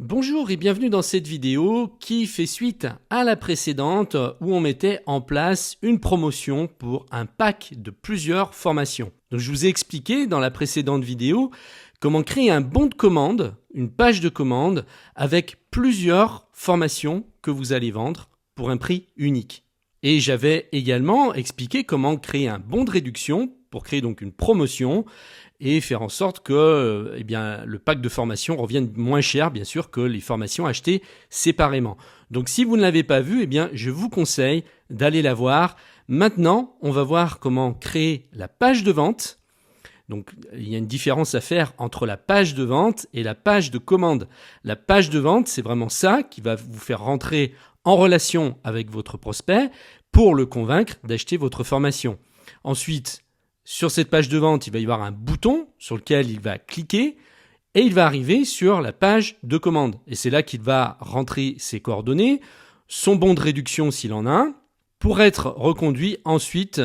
Bonjour et bienvenue dans cette vidéo qui fait suite à la précédente où on mettait en place une promotion pour un pack de plusieurs formations. Donc je vous ai expliqué dans la précédente vidéo comment créer un bon de commande, une page de commande avec plusieurs formations que vous allez vendre pour un prix unique. Et j'avais également expliqué comment créer un bon de réduction pour créer donc une promotion et faire en sorte que le pack de formation revienne moins cher, bien sûr, que les formations achetées séparément. Donc si vous ne l'avez pas vu, je vous conseille d'aller la voir. Maintenant, on va voir comment créer la page de vente. Donc il y a une différence à faire entre la page de vente et la page de commande. La page de vente, c'est vraiment ça qui va vous faire rentrer en relation avec votre prospect pour le convaincre d'acheter votre formation. Ensuite, sur cette page de vente, il va y avoir un bouton sur lequel il va cliquer et il va arriver sur la page de commande. Et c'est là qu'il va rentrer ses coordonnées, son bon de réduction s'il en a un, pour être reconduit ensuite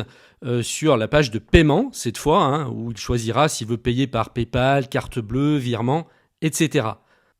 sur la page de paiement, cette fois, où il choisira s'il veut payer par PayPal, carte bleue, virement, etc.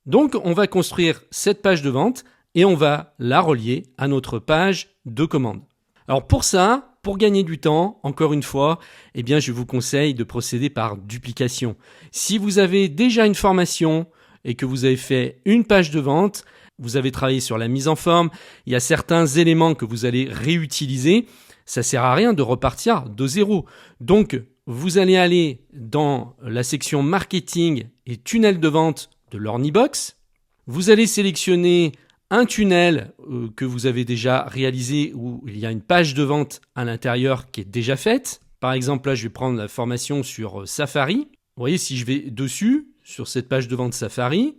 Donc on va construire cette page de vente et on va la relier à notre page de commande. Alors pour ça, pour gagner du temps, encore une fois, je vous conseille de procéder par duplication. Si vous avez déjà une formation et que vous avez fait une page de vente, vous avez travaillé sur la mise en forme, il y a certains éléments que vous allez réutiliser, ça sert à rien de repartir de zéro. Donc, vous allez aller dans la section marketing et tunnel de vente de l'Ornibox. Vous allez sélectionner un tunnel que vous avez déjà réalisé où il y a une page de vente à l'intérieur qui est déjà faite. Par exemple, là, je vais prendre la formation sur Safari. Vous voyez, si je vais dessus, sur cette page de vente Safari,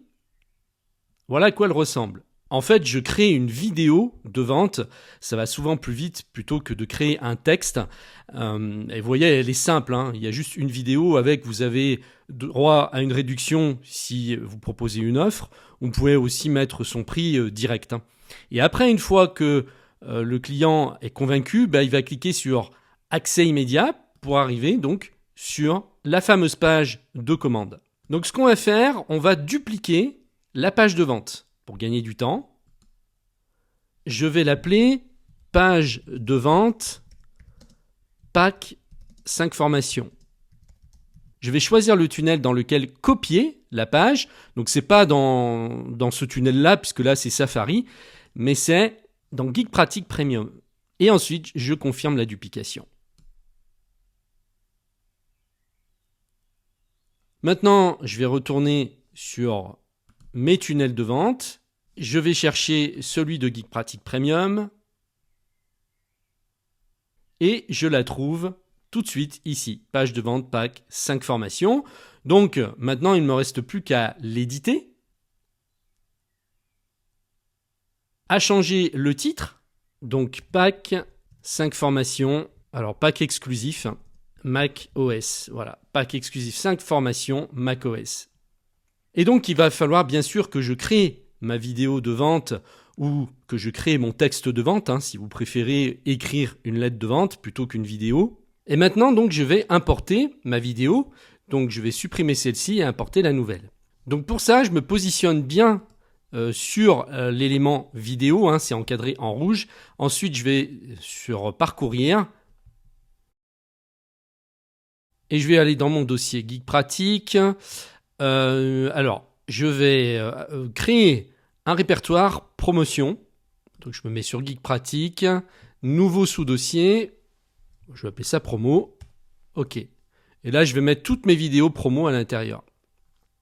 voilà à quoi elle ressemble. En fait, je crée une vidéo de vente. Ça va souvent plus vite plutôt que de créer un texte. Et vous voyez, elle est simple. Il y a juste une vidéo avec, vous avez droit à une réduction si vous proposez une offre. Vous pouvez aussi mettre son prix direct. Et après, une fois que le client est convaincu, il va cliquer sur accès immédiat pour arriver donc sur la fameuse page de commande. Donc ce qu'on va faire, on va dupliquer la page de vente. Pour gagner du temps, je vais l'appeler page de vente pack 5 formations. Je vais choisir le tunnel dans lequel copier la page. Donc c'est pas dans ce tunnel-là, puisque là c'est Safari, mais c'est dans Geek Pratique Premium. Et ensuite, je confirme la duplication. Maintenant, je vais retourner sur mes tunnels de vente. Je vais chercher celui de Geek Pratique Premium. Et je la trouve tout de suite ici. Page de vente pack 5 formations. Donc maintenant, il ne me reste plus qu'à l'éditer. À changer le titre. Donc pack 5 formations. Alors pack exclusif Mac OS. Voilà, pack exclusif 5 formations Mac OS. Et donc, il va falloir bien sûr que je crée ma vidéo de vente ou que je crée mon texte de vente, si vous préférez écrire une lettre de vente plutôt qu'une vidéo. Et maintenant, donc, je vais importer ma vidéo. Donc, je vais supprimer celle-ci et importer la nouvelle. Donc, pour ça, je me positionne bien sur l'élément vidéo. C'est encadré en rouge. Ensuite, je vais sur Parcourir. Et je vais aller dans mon dossier Geek Pratique. Alors, je vais créer un répertoire promotion. Donc, je me mets sur Geek Pratique, nouveau sous-dossier. Je vais appeler ça promo. OK. Et là, je vais mettre toutes mes vidéos promo à l'intérieur.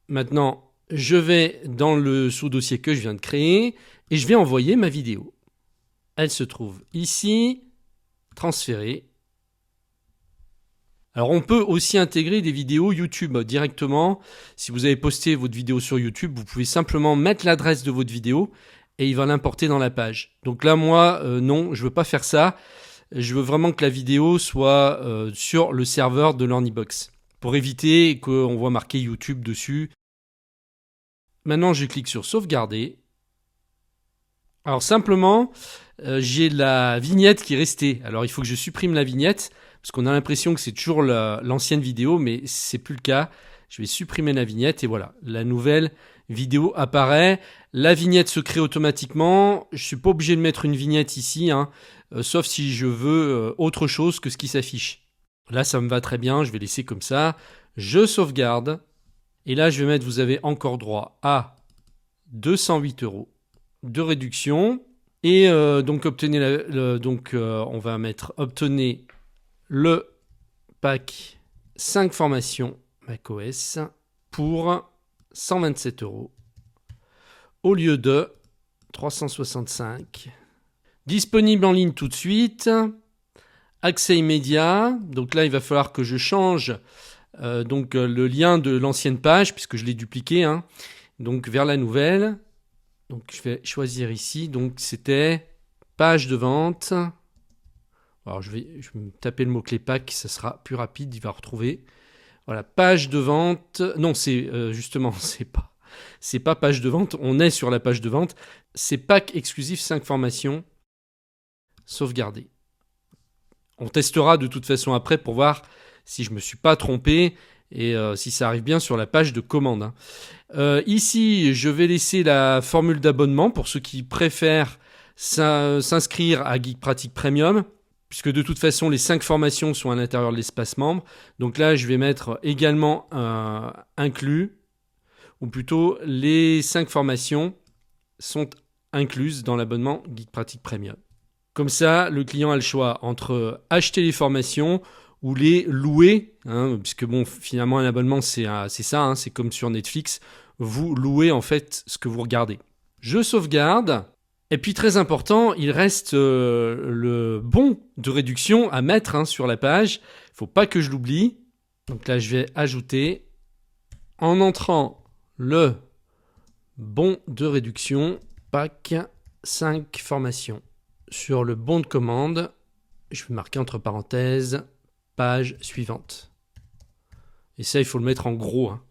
Maintenant, je vais dans le sous-dossier que je viens de créer et je vais envoyer ma vidéo. Elle se trouve ici, transférée. Alors on peut aussi intégrer des vidéos YouTube directement. Si vous avez posté votre vidéo sur YouTube, vous pouvez simplement mettre l'adresse de votre vidéo et il va l'importer dans la page. Donc là moi non, je veux pas faire ça. Je veux vraiment que la vidéo soit sur le serveur de l'Ornibox pour éviter qu'on voit marqué YouTube dessus. Maintenant je clique sur sauvegarder. Alors simplement j'ai la vignette qui est restée. Alors il faut que je supprime la vignette. Parce qu'on a l'impression que c'est toujours l'ancienne vidéo, mais c'est plus le cas. Je vais supprimer la vignette et voilà, la nouvelle vidéo apparaît. La vignette se crée automatiquement. Je ne suis pas obligé de mettre une vignette ici, hein, sauf si je veux autre chose que ce qui s'affiche. Là, ça me va très bien. Je vais laisser comme ça. Je sauvegarde. Et là, je vais mettre, vous avez encore droit à 208 € de réduction. Et donc, on va mettre obtenez le pack 5 formations macOS pour 127 € au lieu de 365. Disponible en ligne tout de suite. Accès immédiat. Donc là, il va falloir que je change le lien de l'ancienne page puisque je l'ai dupliqué. Hein. Donc vers la nouvelle. Donc je vais choisir ici. Donc c'était page de vente. Alors je vais me taper le mot-clé pack, ça sera plus rapide, il va retrouver. Voilà, page de vente. Non, c'est justement, c'est pas page de vente, on est sur la page de vente. C'est pack exclusif 5 formations. Sauvegarder. On testera de toute façon après pour voir si je me suis pas trompé et si ça arrive bien sur la page de commande. Hein. Ici, je vais laisser la formule d'abonnement pour ceux qui préfèrent s'inscrire à Geek Pratique Premium, puisque de toute façon, les 5 formations sont à l'intérieur de l'espace membre. Donc là, je vais mettre également inclus, ou plutôt les 5 formations sont incluses dans l'abonnement Geek Pratique Premium. Comme ça, le client a le choix entre acheter les formations ou les louer, hein, puisque bon, finalement, un abonnement, c'est ça, hein, c'est comme sur Netflix, vous louez en fait ce que vous regardez. Je sauvegarde. Et puis très important, il reste le bon de réduction à mettre hein, sur la page. Il ne faut pas que je l'oublie. Donc là, je vais ajouter en entrant le bon de réduction pack 5 formations. Sur le bon de commande, je vais marquer entre parenthèses page suivante. Et ça, il faut le mettre en gros. Hein.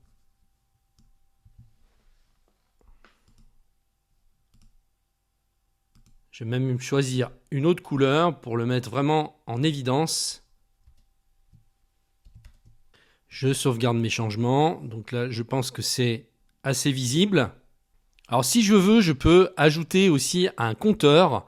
Je vais même choisir une autre couleur pour le mettre vraiment en évidence. Je sauvegarde mes changements. Donc là, je pense que c'est assez visible. Alors si je veux, je peux ajouter aussi un compteur.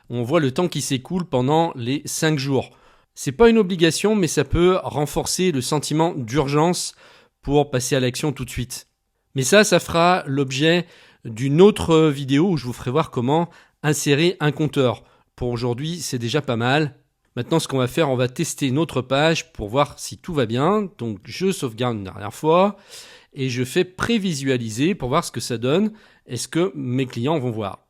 On voit le temps qui s'écoule pendant les 5 jours. C'est pas une obligation, mais ça peut renforcer le sentiment d'urgence pour passer à l'action tout de suite. Mais ça fera l'objet d'une autre vidéo où je vous ferai voir comment insérer un compteur. Pour aujourd'hui, c'est déjà pas mal. Maintenant, ce qu'on va faire, on va tester une autre page pour voir si tout va bien. Donc, je sauvegarde une dernière fois et je fais prévisualiser pour voir ce que ça donne et ce que mes clients vont voir.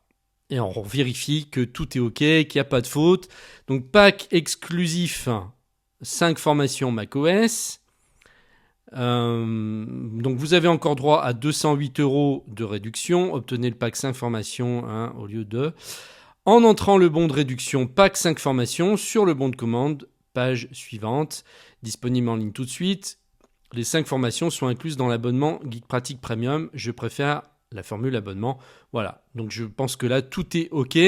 Et on vérifie que tout est OK, qu'il n'y a pas de faute. Donc, pack exclusif 5 formations macOS. Donc, vous avez encore droit à 208 € de réduction. Obtenez le pack 5 formations hein, au lieu de... En entrant le bon de réduction, pack 5 formations sur le bon de commande, page suivante, disponible en ligne tout de suite. Les 5 formations sont incluses dans l'abonnement Geek Pratique Premium. Je préfère la formule abonnement. Voilà, donc je pense que là, tout est OK.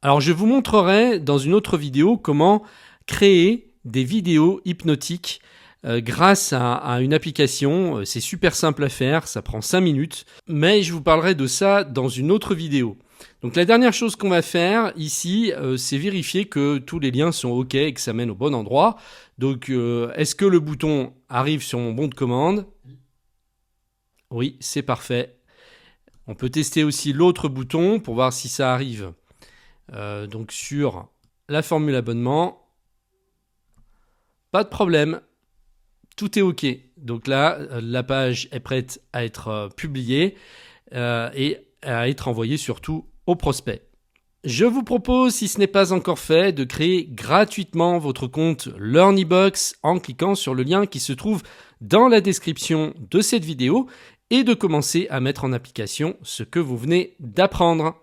Alors, je vous montrerai dans une autre vidéo comment créer des vidéos hypnotiques grâce à une application. C'est super simple à faire, ça prend 5 minutes. Mais je vous parlerai de ça dans une autre vidéo. Donc la dernière chose qu'on va faire ici, c'est vérifier que tous les liens sont OK et que ça mène au bon endroit. Donc est-ce que le bouton arrive sur mon bon de commande ? Oui, c'est parfait. On peut tester aussi l'autre bouton pour voir si ça arrive donc sur la formule abonnement. Pas de problème. Tout est OK. Donc là, la page est prête à être publiée et à être envoyée surtout aux prospects. Je vous propose, si ce n'est pas encore fait, de créer gratuitement votre compte LearnyBox en cliquant sur le lien qui se trouve dans la description de cette vidéo et de commencer à mettre en application ce que vous venez d'apprendre.